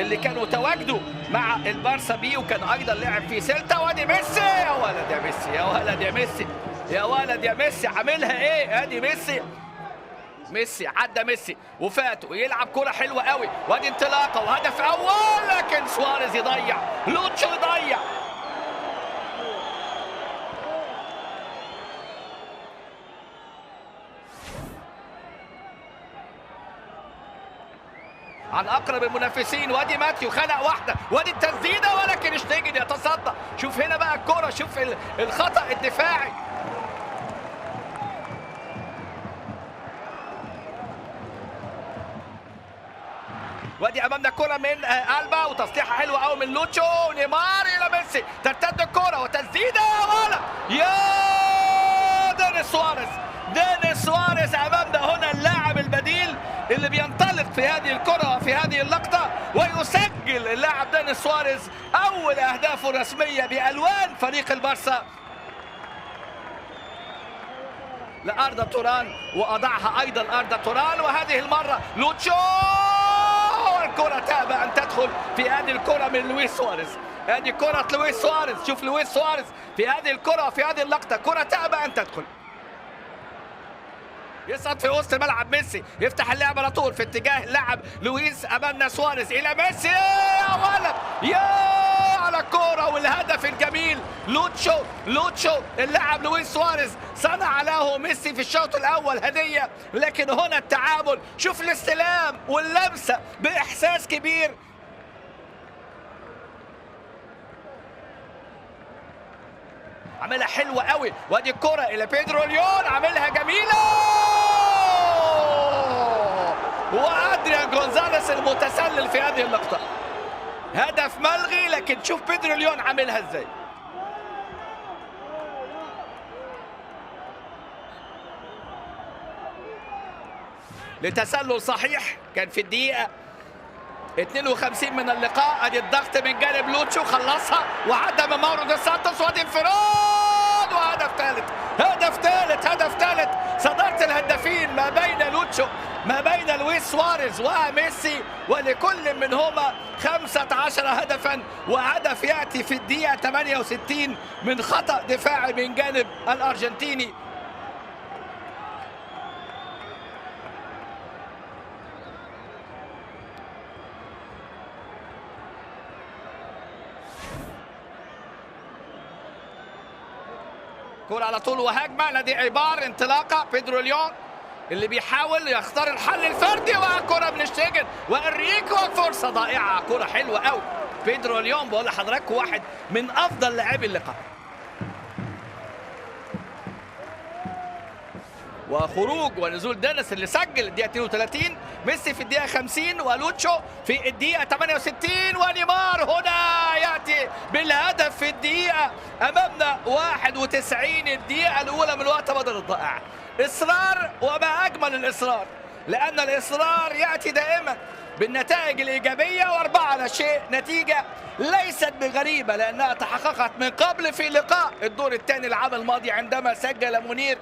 اللي كانوا تواجدوا مع البارسا بي، وكان ايضا لعب في سيلتا. وادي ميسي، يا ولد يا ميسي، يا ولد يا ميسي، يا ولد يا ميسي، عاملها ايه؟ ادي ميسي، ميسي عدى ميسي وفات ويلعب كرة حلوة قوي، وادي انطلاقة وهدف اول، لكن سواريز يضيع، لوتشو يضيع. عن اقرب المنافسين، وادي ماتيو خلق واحده، وادي التسديده، ولكن شتيجن يتصدى. شوف هنا بقى الكره، شوف الخطا الدفاعي. وادي امامنا كره من البا، وتصليحه حلوه قوي من لوتشو. نيمار الى ميسي، ترتد الكره وتسديده ولا يا دينيس سواريز. دينيس سواريز امامنا هنا، اللاعب البديل اللي بينطلق في هذه الكره وفي هذه اللقطه، ويسجل اللاعب دينيس سواريز اول اهدافه الرسميه بالوان فريق البارسا لاردا توران، واضعها ايضا اردا توران، وهذه المره لوتشو، الكره تابى ان تدخل في هذه الكره من لويس سواريز. هذه كره لويس سواريز، شوف لويس سواريز في هذه الكره وفي هذه اللقطه، كره تابى ان تدخل. يصعد في وسط الملعب ميسي، يفتح اللعب على طول في اتجاه اللاعب لويس، امامنا سواريز الى ميسي، يا ولد يا على الكوره والهدف الجميل. لوتشو اللاعب لويس سواريز صنع له ميسي في الشوط الاول هديه، لكن هنا التعامل، شوف الاستلام واللمسه باحساس كبير. عملها حلوه قوي، وادي الكره الى بيدرو ليون، عاملها جميله، وادريان جونزاليس المتسلل في هذه اللقطه. هدف ملغي، لكن شوف بيدرو ليون عاملها ازاي. لتسلل صحيح كان في الدقيقه 52 من اللقاء. ادي الضغط من جانب لوتشو، خلصها وعدى من ماورو دي سانتوس، وادي انفراد وهدف ثالث، هدف ثالث. صدارة الهدافين ما بين لوتشو، ما بين لويس سواريز وميسي، ولكل منهما 15 هدفا، وهدف ياتي في الدقيقة 68 من خطأ دفاعي من جانب الارجنتيني. كرة على طول وهجمة نادي ايبار، انطلاقة بيدرو ليون اللي بيحاول يختار الحل الفردي، وكرة من شتيجن وانريكو، فرصة ضائعة، كرة حلوة قوي. بيدرو ليون بقول لحضراتكم واحد من افضل لاعبي اللقاء. وخروج ونزول دينيس اللي سجل الدقيقة 32، ميسي في الدقيقة 50، ولوتشو في الدقيقة 68، ونيمار هنا يأتي بالهدف في الدقيقة أمامنا 91، الدقيقة الأولى من وقت بدل الضائع. إصرار، وما أجمل الإصرار، لأن الإصرار يأتي دائما بالنتائج الإيجابية، و4-0 نتيجة ليست بغريبة، لأنها تحققت من قبل في لقاء الدور الثاني العام الماضي عندما سجل منير